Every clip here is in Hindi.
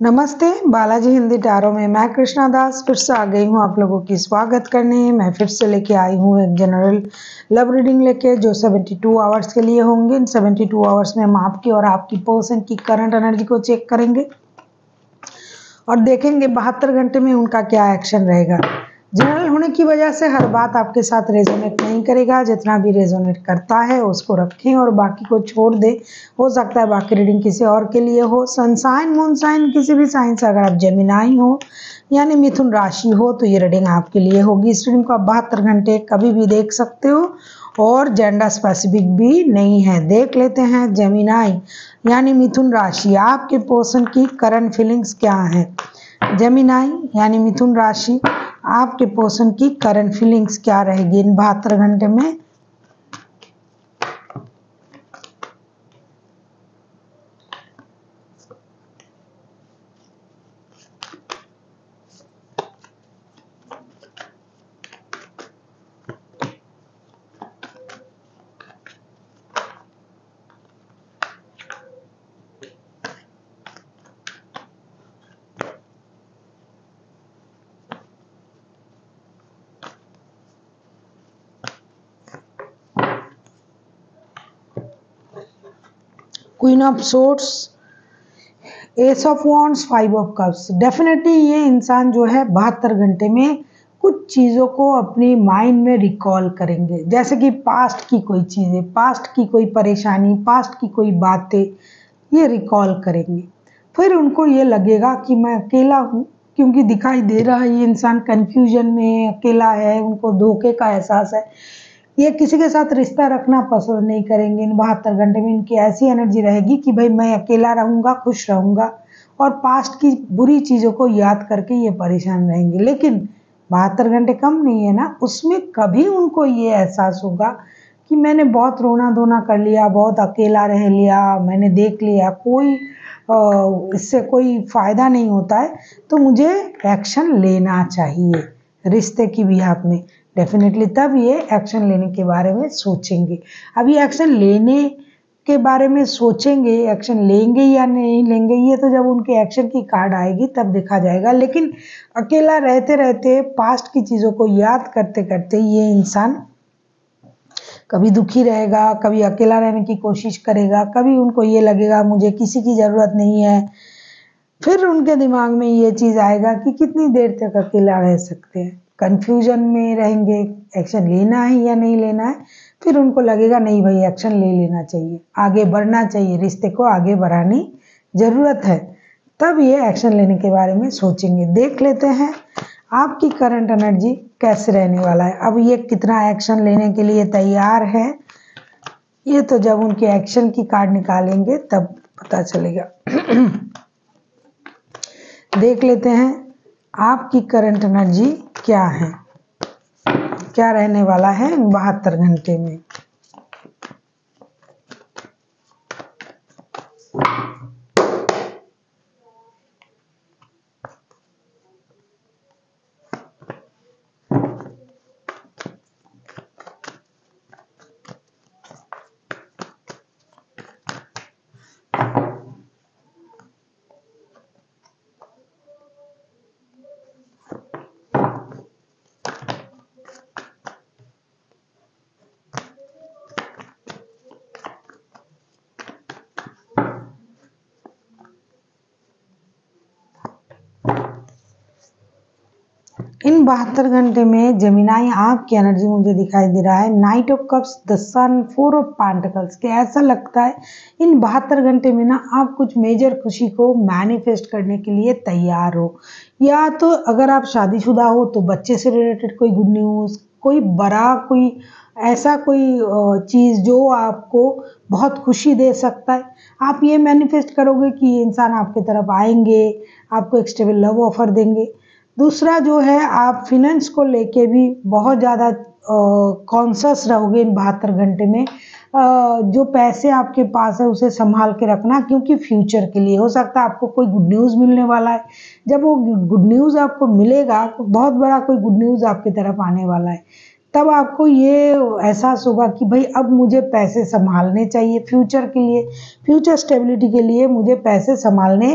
नमस्ते, बालाजी हिंदी टैरो में मैं कृष्णा दास फिर से आ गई हूँ आप लोगों की स्वागत करने। मैं फिर से लेके आई हूँ एक जनरल लव रीडिंग लेके जो 72 आवर्स के लिए होंगे। इन 72 आवर्स में हम आपकी और आपकी पर्सन की करंट एनर्जी को चेक करेंगे और देखेंगे 72 घंटे में उनका क्या एक्शन रहेगा। जनरल होने की वजह से हर बात आपके साथ रेजोनेट नहीं करेगा, जितना भी रेजोनेट करता है उसको रखें और बाकी को छोड़ दे। हो सकता है बाकी रीडिंग किसी और के लिए हो। सन साइन मून साइन किसी भी साइन से अगर आप जेमिनाई हो यानी मिथुन राशि हो तो ये रीडिंग आपके लिए होगी। इस रीडिंग को आप 72 घंटे कभी भी देख सकते हो और जेंडर स्पेसिफिक भी नहीं है। देख लेते हैं जेमिनाई यानी मिथुन राशि, आपके पर्सन की करंट फीलिंग्स क्या है। जेमिनाई यानी मिथुन राशि, आपके पर्सन की करंट फीलिंग्स क्या रहेगी इन 72 घंटे में। Queen of swords, S of wands, 5 of cups. Definitely ये इंसान जो है 72 घंटे में कुछ चीज़ों को अपनी माइंड में रिकॉल करेंगे, जैसे कि पास्ट की कोई चीज़ें, पास्ट की कोई परेशानी, पास्ट की कोई बातें ये रिकॉल करेंगे। फिर उनको ये लगेगा कि मैं अकेला हूँ, क्योंकि दिखाई दे रहा है ये इंसान कन्फ्यूजन में अकेला है, उनको धोखे का एहसास है। ये किसी के साथ रिश्ता रखना पसंद नहीं करेंगे। इन 72 घंटे में इनकी ऐसी एनर्जी रहेगी कि भाई मैं अकेला रहूँगा, खुश रहूँगा और पास्ट की बुरी चीज़ों को याद करके ये परेशान रहेंगे। लेकिन 72 घंटे कम नहीं है ना, उसमें कभी उनको ये एहसास होगा कि मैंने बहुत रोना धोना कर लिया, बहुत अकेला रह लिया, मैंने देख लिया कोई इससे कोई फ़ायदा नहीं होता है, तो मुझे एक्शन लेना चाहिए रिश्ते की बिहाफ में। डेफिनेटली तब ये एक्शन लेने के बारे में सोचेंगे। अभी एक्शन लेने के बारे में सोचेंगे, एक्शन लेंगे या नहीं लेंगे ये तो जब उनके एक्शन की कार्ड आएगी तब देखा जाएगा। लेकिन अकेला रहते रहते पास्ट की चीज़ों को याद करते करते ये इंसान कभी दुखी रहेगा, कभी अकेला रहने की कोशिश करेगा, कभी उनको ये लगेगा मुझे किसी की ज़रूरत नहीं है। फिर उनके दिमाग में ये चीज़ आएगा कि कितनी देर तक अकेला रह सकते हैं, कन्फ्यूजन में रहेंगे, एक्शन लेना है या नहीं लेना है। फिर उनको लगेगा नहीं भाई एक्शन ले लेना चाहिए, आगे बढ़ना चाहिए, रिश्ते को आगे बढ़ानी ज़रूरत है, तब ये एक्शन लेने के बारे में सोचेंगे। देख लेते हैं आपकी करंट एनर्जी कैसे रहने वाला है। अब ये कितना एक्शन लेने के लिए तैयार है ये तो जब उनके एक्शन की कार्ड निकालेंगे तब पता चलेगा। देख लेते हैं आपकी करंट एनर्जी क्या है, क्या रहने वाला है 72 घंटे में। इन 72 घंटे में जेमिनाई आपकी एनर्जी मुझे दिखाई दे रहा है knight of cups, the sun, 4 of pentacles के। ऐसा लगता है इन 72 घंटे में ना आप कुछ मेजर खुशी को मैनिफेस्ट करने के लिए तैयार हो। या तो अगर आप शादीशुदा हो तो बच्चे से रिलेटेड कोई गुड न्यूज़, कोई बड़ा कोई ऐसा कोई चीज़ जो आपको बहुत खुशी दे सकता है, आप ये मैनिफेस्ट करोगे कि ये इंसान आपके तरफ आएंगे, आपको एक स्टेबल लव ऑफर देंगे। दूसरा जो है आप फिनेंस को लेके भी बहुत ज़्यादा कॉन्शियस रहोगे इन 72 घंटे में। जो पैसे आपके पास है उसे संभाल के रखना, क्योंकि फ्यूचर के लिए हो सकता है आपको कोई गुड न्यूज़ मिलने वाला है। जब वो गुड न्यूज़ आपको मिलेगा तो बहुत बड़ा कोई गुड न्यूज़ आपकी तरफ आने वाला है, तब आपको ये एहसास होगा कि भाई अब मुझे पैसे संभालने चाहिए फ्यूचर के लिए, फ्यूचर स्टेबिलिटी के लिए मुझे पैसे संभालने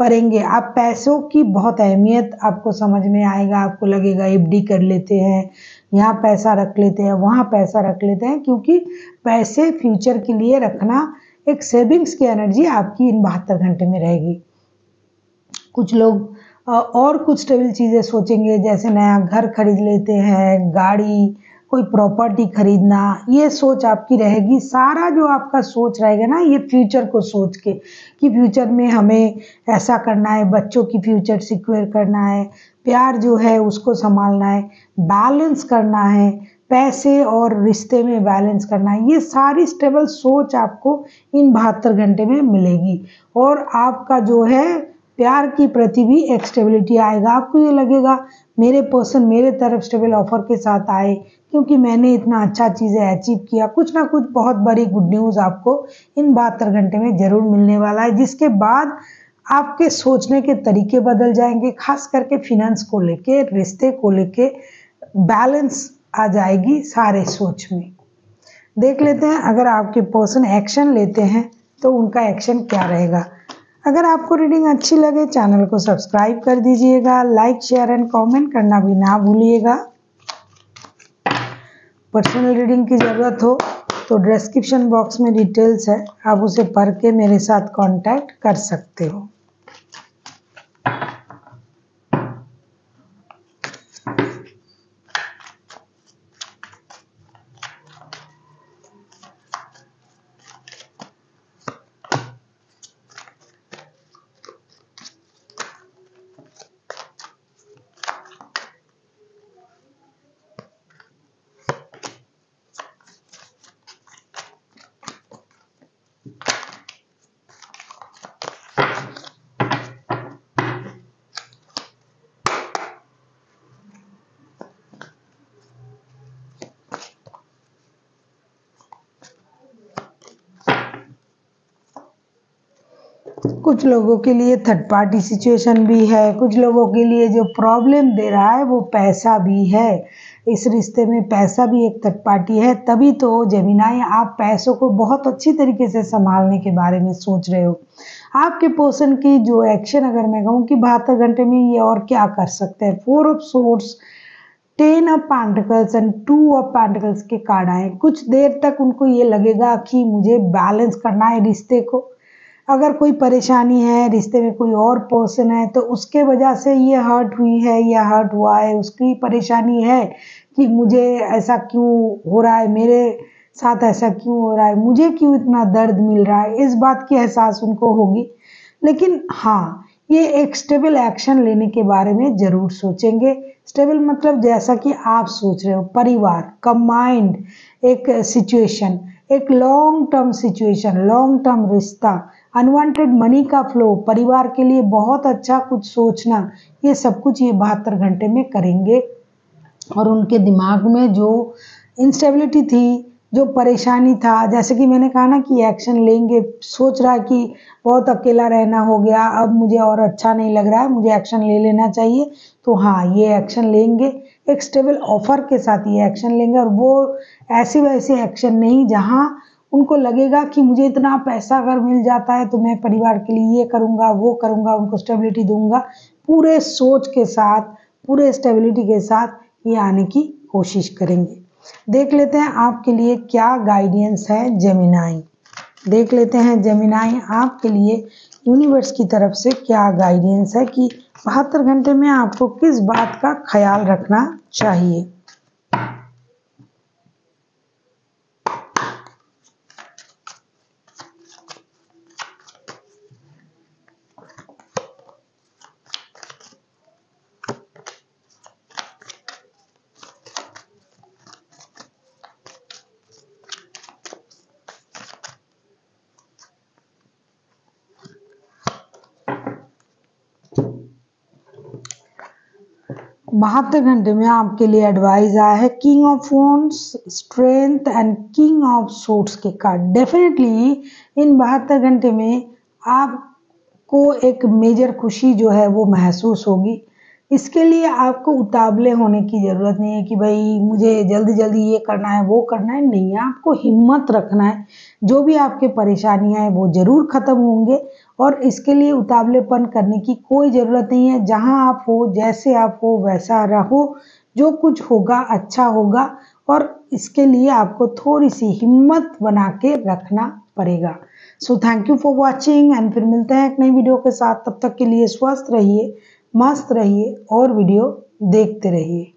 पढ़ेंगे, आप पैसों की बहुत अहमियत आपको समझ में आएगा। आपको लगेगा एफडी कर लेते हैं, यहाँ पैसा रख लेते हैं, वहाँ पैसा रख लेते हैं, क्योंकि पैसे फ्यूचर के लिए रखना, एक सेविंग्स की एनर्जी आपकी इन 72 घंटे में रहेगी। कुछ लोग और कुछ स्टेबल चीज़ें सोचेंगे, जैसे नया घर खरीद लेते हैं, गाड़ी, कोई प्रॉपर्टी खरीदना, ये सोच आपकी रहेगी। सारा जो आपका सोच रहेगा ना, ये फ्यूचर को सोच के, कि फ्यूचर में हमें ऐसा करना है, बच्चों की फ्यूचर सिक्योर करना है, प्यार जो है उसको संभालना है, बैलेंस करना है, पैसे और रिश्ते में बैलेंस करना है। ये सारी स्टेबल सोच आपको इन 72 घंटे में मिलेगी। और आपका जो है प्यार की प्रति भी एक स्टेबिलिटी आएगा। आपको ये लगेगा मेरे पर्सन मेरे तरफ स्टेबल ऑफर के साथ आए, क्योंकि मैंने इतना अच्छा चीज़ें अचीव किया। कुछ ना कुछ बहुत बड़ी गुड न्यूज़ आपको इन 72 घंटे में ज़रूर मिलने वाला है, जिसके बाद आपके सोचने के तरीके बदल जाएंगे। खास करके फिनेंस को लेके, रिश्ते को लेके बैलेंस आ जाएगी सारे सोच में। देख लेते हैं अगर आपके पर्सन एक्शन लेते हैं तो उनका एक्शन क्या रहेगा। अगर आपको रीडिंग अच्छी लगे चैनल को सब्सक्राइब कर दीजिएगा, लाइक शेयर एंड कमेंट करना भी ना भूलिएगा। पर्सनल रीडिंग की ज़रूरत हो तो डिस्क्रिप्शन बॉक्स में डिटेल्स है, आप उसे पढ़ के मेरे साथ कांटेक्ट कर सकते हो। कुछ लोगों के लिए थर्ड पार्टी सिचुएशन भी है, कुछ लोगों के लिए जो प्रॉब्लम दे रहा है वो पैसा भी है। इस रिश्ते में पैसा भी एक थर्ड पार्टी है। तभी तो जेमिनाई आप पैसों को बहुत अच्छी तरीके से संभालने के बारे में सोच रहे हो। आपके पर्सन की जो एक्शन, अगर मैं कहूँ कि 72 घंटे में ये और क्या कर सकते हैं। 4 of swords, 10 of pentacles and 2 of pentacles के कार्ड आए। कुछ देर तक उनको ये लगेगा कि मुझे बैलेंस करना है रिश्ते को। अगर कोई परेशानी है, रिश्ते में कोई और पर्सन है, तो उसके वजह से ये हर्ट हुई है या हर्ट हुआ है, उसकी परेशानी है कि मुझे ऐसा क्यों हो रहा है, मेरे साथ ऐसा क्यों हो रहा है, मुझे क्यों इतना दर्द मिल रहा है, इस बात की एहसास उनको होगी। लेकिन हाँ, ये एक स्टेबल एक्शन लेने के बारे में ज़रूर सोचेंगे। स्टेबल मतलब जैसा कि आप सोच रहे हो, परिवार, कंबाइंड एक सिचुएशन, एक long term situation, long term रिश्ता, अनवांटेड मनी का फ्लो, परिवार के लिए बहुत अच्छा कुछ सोचना, ये सब कुछ ये 72 घंटे में करेंगे। और उनके दिमाग में जो इंस्टेबिलिटी थी, जो परेशानी था, जैसे कि मैंने कहा ना कि एक्शन लेंगे, सोच रहा है कि बहुत अकेला रहना हो गया, अब मुझे और अच्छा नहीं लग रहा है, मुझे एक्शन ले लेना चाहिए। तो हाँ, ये एक्शन लेंगे, एक स्टेबल ऑफर के साथ ये एक्शन लेंगे। और वो ऐसे वैसे एक्शन नहीं जहाँ उनको लगेगा कि मुझे इतना पैसा अगर मिल जाता है तो मैं परिवार के लिए ये करूँगा, वो करूँगा, उनको स्टेबिलिटी दूंगा। पूरे सोच के साथ, पूरे स्टेबिलिटी के साथ ये आने की कोशिश करेंगे। देख लेते हैं आपके लिए क्या गाइडेंस है जेमिनाई। देख लेते हैं जेमिनाई आपके लिए यूनिवर्स की तरफ से क्या गाइडेंस है कि 72 घंटे में आपको किस बात का ख्याल रखना चाहिए। बहत्तर घंटे में आपके लिए एडवाइस आया है king of wands, strength and king of swords के कार्ड। डेफिनेटली इन 72 घंटे में आपको एक मेजर खुशी जो है वो महसूस होगी। इसके लिए आपको उतावले होने की ज़रूरत नहीं है कि भाई मुझे जल्दी जल्दी ये करना है वो करना है, नहीं, आपको हिम्मत रखना है। जो भी आपके परेशानियां हैं वो ज़रूर ख़त्म होंगे और इसके लिए उतावलेपन करने की कोई ज़रूरत नहीं है। जहां आप हो, जैसे आप हो वैसा रहो, जो कुछ होगा अच्छा होगा और इसके लिए आपको थोड़ी सी हिम्मत बना के रखना पड़ेगा। So thank you for watching and फिर मिलते हैं एक नई वीडियो के साथ। तब तक के लिए स्वस्थ रहिए, मस्त रहिए और वीडियो देखते रहिए।